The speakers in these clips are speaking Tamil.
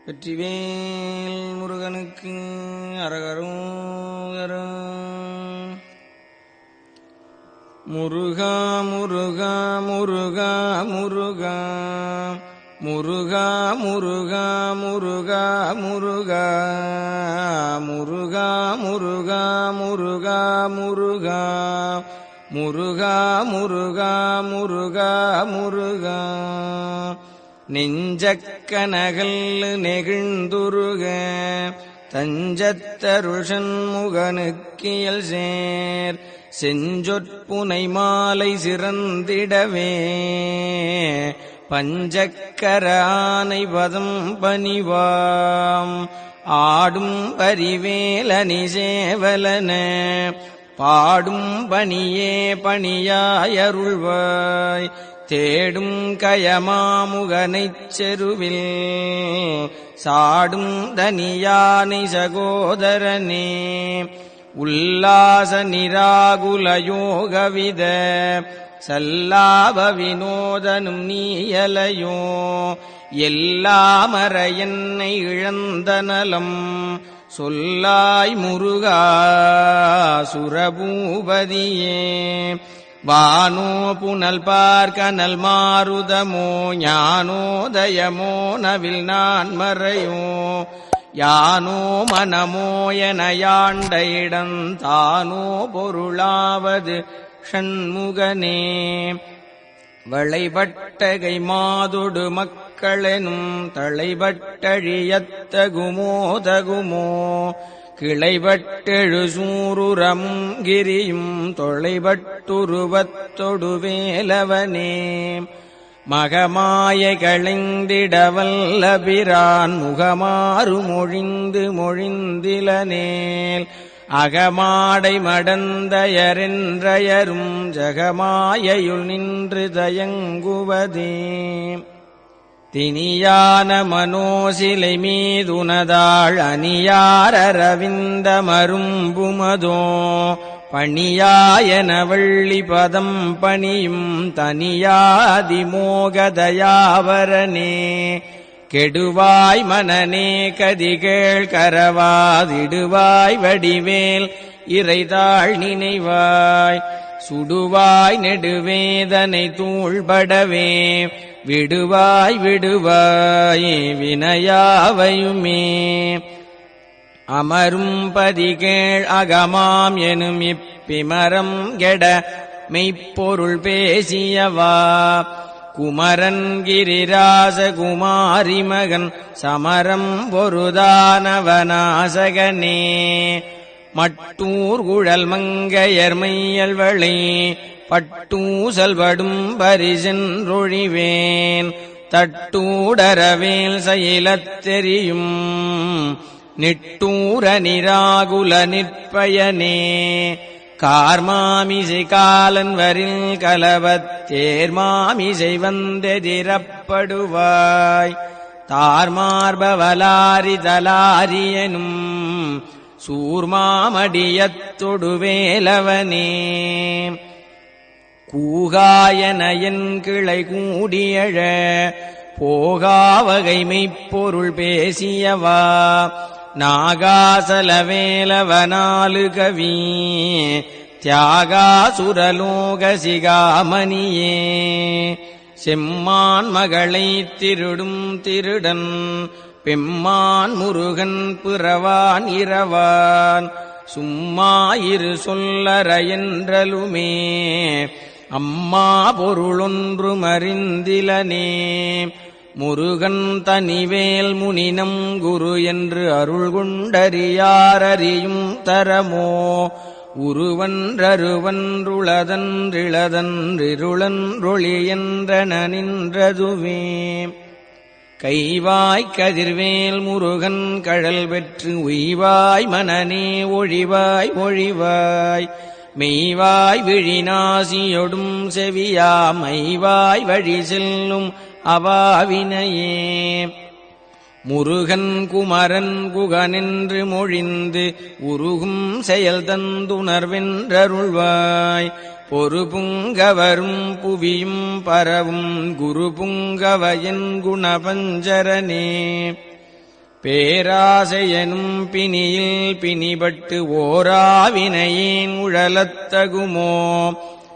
வெற்றிவேல் முருகனுக்கு அரகரோகரா. முருகா முருகா முருகா முருகா முருகா முருகா முருகா முருகா முருகா முருகா முருகா முருகா முருகா முருகா முருகா முருகா. நெஞ்சக்கனகல் நெகிழ்ந்துருக தஞ்சத்தருஷன் முகனுக்கியல் சேர் செஞ்சொற்புனை மாலை சிறந்திடவே பஞ்சக்கரானை பதம் பணிவாம் ஆடும் பரிவேலனி சேவலன பாடும் பணியே பணியாயருள்வாய் தேடும் கயமாமுகனைச் செருவில் சாடும் தனியானை சகோதரனே உல்லாச நிராகுல யோகவித சல்லாப வினோதனும் நீயலையோ எல்லாமற என்னை இழந்த நலம் சொல்லாய் முருகா சுரபூபதியே. வானோ புனல் பார்க்கனல் மாருதமோ ஞானோதயமோ நவில் நான் மறையோ யானோ மனமோ என யாண்ட இடம் தானோ பொருளாவது ஷண்முகனே. வளைபட்டகை மாதொடு மக்களெனும் தளைபட்டழியத்தகுமோ தகுமோ கிளைபட்டெழு சூருரமும் கிரியும் தொலைபட்டுருவத்தொடு வேலவனே. மகமாய களைந்திடவல்லபிரான் முகமாறு மொழிந்து மொழிந்திலனேல் அகமாடை மடந்தயரென்றயரும் ஜகமாயையுள் நின்று தயங்குவதே. தினியான மனோசிலை மீதுனதாள் அணியாரரவிந்த மரும்புமதோ பணியாயன வள்ளி பதம் பணியும் தனியாதிமோகதயாவரனே. கெடுவாய் மனநே கதிகேள் கரவாதிடுவாய் வடிவேல் இறைதாள் நினைவாய் சுடுவாய் நெடுவேதனை தூள்படவே விடுவாய் விடுவாய் வினையாவையுமே. அமரும் பதிகேள் அகமாம் எனும் இப்பிமரம் கெட மெய்ப்பொருள் பேசியவா குமரன் கிரிராச குமாரி மகன் சமரம் பொருதானவனாசகனே. மட்டூர் குழல் மங்கையர் மையல்வளை பட்டூசல்படும் பரிசென்றொழிவேன் தட்டூடரவேல் செயலத் தெரியும் நிட்டூர நிராகுல நிற்பயனே. கார்மாமிசை காலன் வரில் கலவத் தேர்மாமிசை வந்தெதிரப்படுவாய் தார்மார்பவலாரி தலாரியனும் சூர்மாமடியத்தொடு வேலவனே. கூகாயன என் கிளை கூடியழ போகாவகை மெய்ப்பொருள் பேசியவா நாகாசலவேலவனாலு கவி தியாகாசுரலோக சிகாமணியே. செம்மான் மகளை திருடும் திருடன் பெம்மான் முருகன் பிறவான் இரவான் சும்மாயிரு சொல்லற என்றலுமே அம்மா பொருளொன்று மறிந்திலனே. முருகன் தனிவேல் முனினம் குரு என்று அருள் கொண்டறியாரறியும் தரமோ உருவன்றருவன்றுளதன்றிளதன்றிருளன்றொளி என்றன நின்றதுவே. கைவாய் கதிர்வேல் முருகன் கழல் பெற்று உய்வாய் மனநே ஒழிவாய் ஒழிவாய் மெய்வாய் விழிநாசியொடும் செவியா மைவாய் வழி செல்லும் அவாவினையே. முருகன் குமரன் குகனென்று மொழிந்து உருகும் செயல் தந்துணர்வென்றருள்வாய் பொறுபுங்கவரும் புவியும் பரவும் குரு புங்கவயன் குணபஞ்சரனே. பேராசையனும் பிணியில் பிணிபட்டு ஓராவினையேன் உழலத்தகுமோ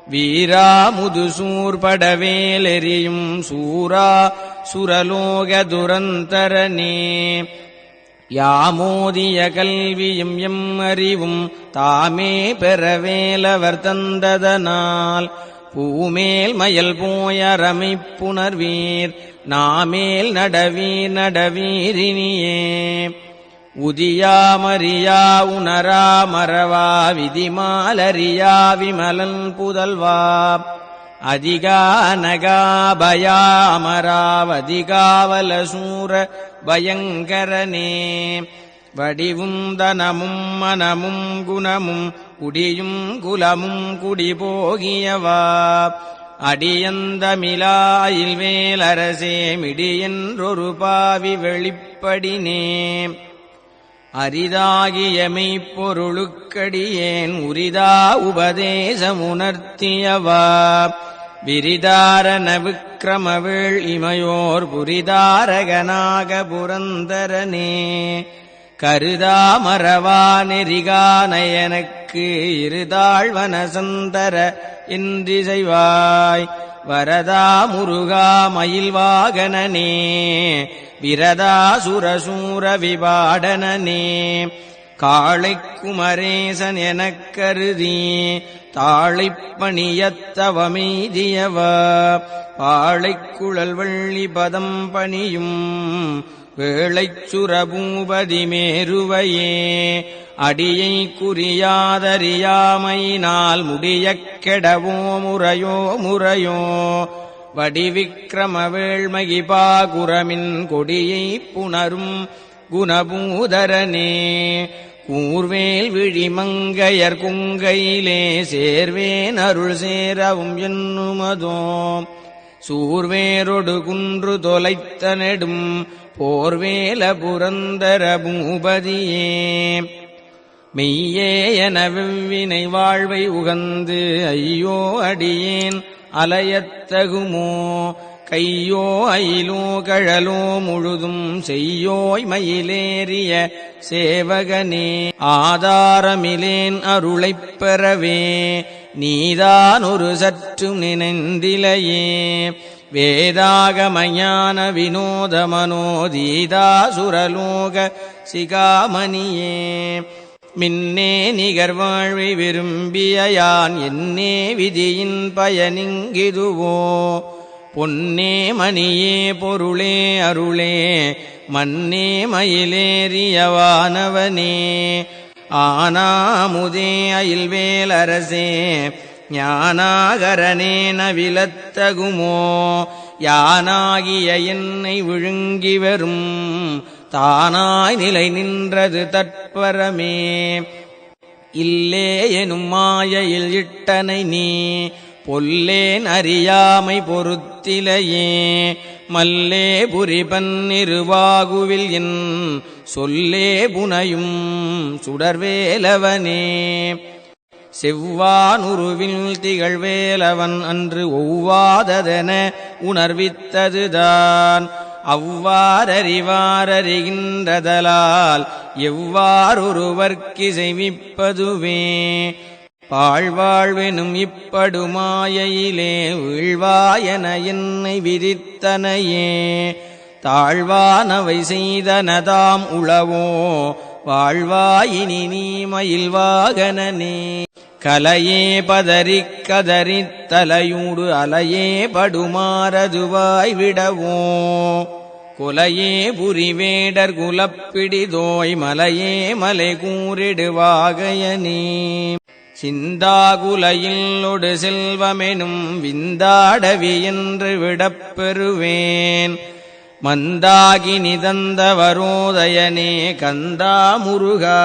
வீரா முதுசூர் படவேலெறியும் சூரா சுரலோக துரந்தரனே யாமோதிய கல்வியும் எம் அறிவும் தாமே பெறவேலவர் தந்ததனால் பூமேல் மயல் போயரமைப்புணர்வீர் நாமேல் நடவீர் நடவீரினியே உதியாமறியா உணரா மறவா விதிமாலறியா விமலன் புதல்வா அதிகா நகாபயா அமராவதிகாவல சூர பயங்கரனே வடிவும் தனமும் மனமும் குணமும் குடியும் குலமும் குடிபோகியவா அடியந்தமிலாயில் வேலரசே மிடியென்றொரு பாவி வெளிப்படினே அரிதாகிய மெய்ப்பொருளுக்கடியேன் உரிதா உபதேசமுணர்த்தியவா விரிதாரண விக்கிரமவேள் இமையோர் புரிதாரகனாக புரந்தரனே கருதா மறவா நெறிகா நயனக்கு இருதாழ்வன சந்தர என்றிசைவாய் வரதா முருகா மயில்வாகனனே விரதா சுரசூர விபாடனனே காளைக் குமரேசன் எனக் கருதி தாளைப் பணியத்தவமெய்தியவா பாளைக் குழல் வள்ளி பதம் பணியும் வேளைச் சுரபூபதி மேருவையே அடியை குறியாதறியாமையினால் முடியக் கெடவோ முறையோ முறையோ வடிவிக்கிரம வேள்மகிபா குரமின் கொடியைப் புணரும் குணபூதரனே கூர்வேல் விழிமங்கையர் குங்கையிலே சேர்வேன் அருள் சேரவும் என்னுமதோ சூர்வேரொடு குன்று தொலைத்த நெடும் போர்வேல புரந்தர பூபதியே மெய்யே என வெவ்வினை வாழ்வை உகந்து ஐயோ அடியேன் அலையத்தகுமோ கையோ அயிலோ கழலோ முழுதும் செய்யோய் மயிலேறிய சேவகனே ஆதாரமிலேன் அருளைப் பெறவே நீதான் ஒரு சற்றும் நினைந்திலையே வேதாகமஞான வினோத மனோதீதா சுரலோக சிகாமணியே மின்னே நிகர்வாழ்வை விரும்பிய யான் என்னே விதியின் பயனிங்கிதுவோ பொன்னே மணியே பொருளே அருளே மன்னே மயிலேறியவானவனே ஆனாமுதே அயில்வேலரசே ஞானாகரனே நவிலத்தகுமோ யானாகிய என்னை விழுங்கி வரும் தானாய் நிலை நின்றது தற்பரமே இல்லே எனும் மாயையில் இட்டனை நீ பொல்லேன் அறியாமை பொறுத்திலையே மல்லே புரிபன்னிருவாகுவில் என் சொல்லே புனையும் சுடர்வேலவனே செவ்வானுருவில் திகழ்வேலவன் அன்று ஒவ்வாததென உணர்வித்ததுதான் அவ்வாறறிவாரறிகின்றதலால் எவ்வாறொருவர்க்கு செய்விப்பதுவே பாழ்வாழ்வெனும் இப்படுமாயையிலே வீழ்வாயன என்னை விதித்தனையே தாழ்வானவை செய்தனதாம் உளவோ வாழ்வாயினி நீ மயில்வாகனனே கலையே பதறிக் கதறித் தலையூடு அலையே படுமாறதுவாய் விடவோ கொலையே புரிவேடர் குலப்பிடிதோய் மலையே மலை கூறிடுவாகையனே சிந்தாகுலையில் ஒடு செல்வமெனும் விந்தாடவி என்று விடப்பெறுவேன் மந்தாகி நிதந்தவரோதயனே கந்தா முருகா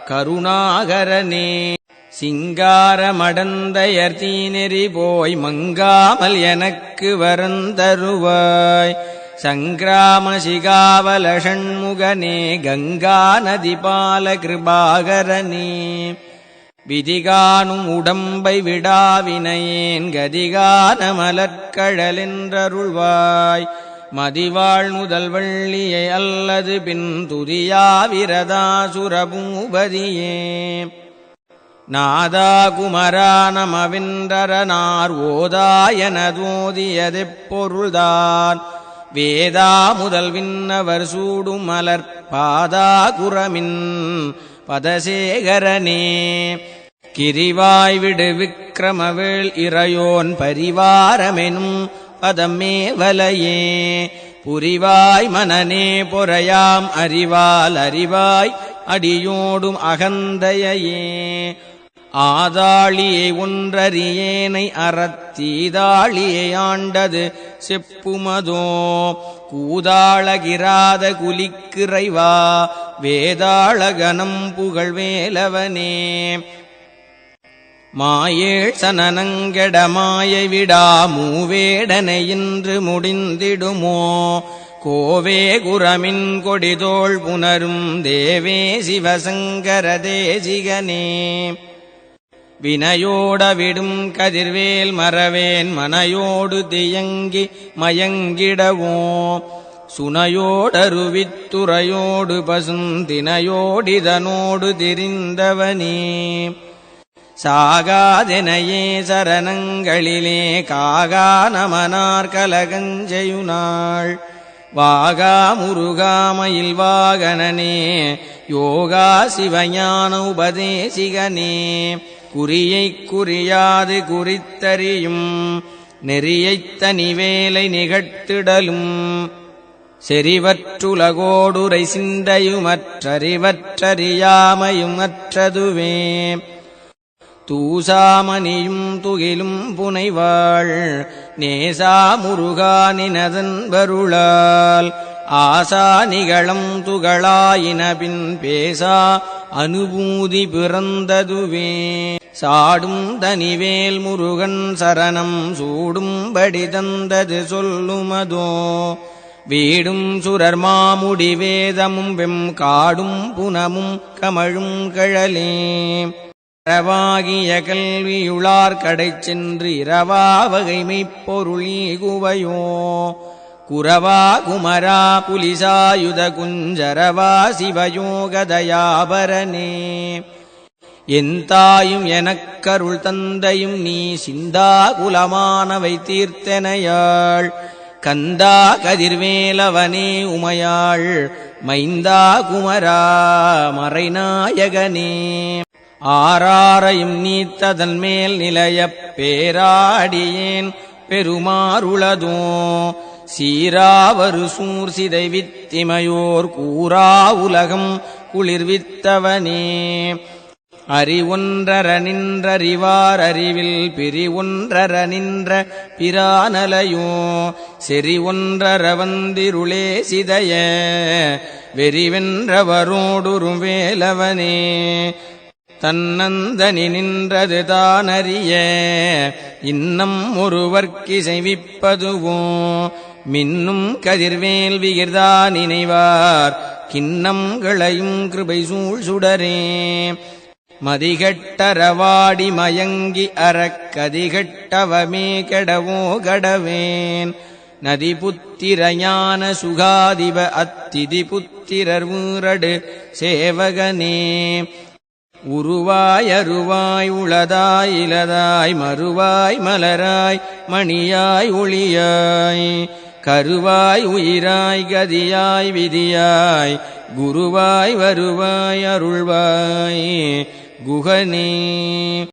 கருணாகரனே சிங்காரமடந்தையர் தீநெறி போய் மங்காமல் எனக்கு வரந்தருவாய் சங்கிராம சிகாவல ஷண்முகனே கங்கா நதிபால கிருபாகரனே விதிகானும் உடம்பை விடாவினையேன் கதிகான மலர்கழலென்றருள்வாய் மதிவாழ் முதல் வள்ளியை அல்லது பின் துதியாவிரதாசுரபூபதியே நாதா குமரா நமவின்றரனார் ஓதாயனதோதியதெப்பொருள்தான் வேதா முதல் விண்ணவர் சூடும் மலர்பாதா குரமின் பதசேகரனே கிரிவாய் விடு விக்கிரமவேள் இறையோன் பரிவாரமெனும் பதமே வலையே புரிவாய் மனநே பொறையாம் அறிவால் அறிவாய் அடியோடும் அகந்தையே ஆதாளியை ஒன்றறியேனை அறத்தீதாளியை ஆண்டது செப்புமதோ கூதாளகிராத குலிக்கிறைவா வேதாளகனம் புகழ்வேலவனே மாயேழ் சனனங்கெட மாயை விடா மூவேடனை இன்று முடிந்திடுமோ கோவே குரமின் கொடிதோள் புனரும் தேவே சிவசங்கர தேசிகனே வினையோட விடும் கதிர்வேல் மறவேன் மனையோடு தியங்கி மயங்கிடவோ சுனையோடருவித்துறையோடு பசுந்தினையோடிதனோடு திரிந்தவனே சாகாதெனையே சரணங்களிலே காகா நமனார் கலகஞ்செயுனாள் வாகா முருகாமயில் வாகனனே யோகா சிவஞான உபதேசிகனே குறியைக் குறியாது குறித்தறியும் நெறியைத் தனிவேலை நிகழ்த்திடலும் செறிவற்றுலகோடுரை சிந்தையுமற்றறிவற்றறியாமையும் அற்றதுவே தூசாமணியும் துகிலும் புனைவாள் நேசா முருகானினதன் வருளால் ஆசா நிகழம் துகளாயினபின் பேசா அனுபூதி பிறந்ததுவே சாடும் தனிவேல் முருகன் சரணம் சூடும்படி தந்தது சொல்லுமதோ வீடும் சுரர் மாமுடி வேதமும் வெம் காடும் புனமும் கமழும் கழலே இரவாகிய கல்வியுளார் கடை சென்று இரவா வகைமைப் பொருளீகுவையோ குரவா குமரா புலிசாயுத குஞ்சரவா சிவயோகதயாபரனே என் தாயும் எனக்கருள் தந்தையும் நீ சிந்தா குலமானவை தீர்த்தனையாள் கந்தா கதிர்வேலவனே உமையாள் மைந்தா குமரா மறைநாயகனே ஆராரையும் நீத்ததன் மேல் நிலையப் பேராடியேன் பெருமாறுளதோ சீராவரு சூர் சிதை வித்திமையோர் கூறா உலகம் குளிர்வித்தவனே அறிவொன்றர நின்றறிவார் அறிவில் பிரிவொன்றர நின்ற பிரானலையோ செறிவொன்றர வந்திருளே சிதைய வெறிவென்றவரோடுறும் வேலவனே தன்னந்தனி நின்றது தானறிய இன்னம் ஒருவர்க்கிசைவிப்பதுவோ மின்னும் கதிர்வேல் விகிர்தா நினைவார் கிண்ணம் களையும் கிருபை சூழ் சுடரே மதிகட்டரவாடி மயங்கி அறக்கதிகட்டவமே கெடவோ கடவேன் நதி புத்திர ஞான சுகாதிப அத்திதி புத்திரர் ஊரடு சேவகனே உருவாய் அருவாய் உளதாய் இலதாய் மறுவாய் மலராய் மணியாய் ஒளியாய் கருவாய் உயிராய் கதியாய் விதியாய் குருவாய் வருவாய் அருள்வாய் குகனே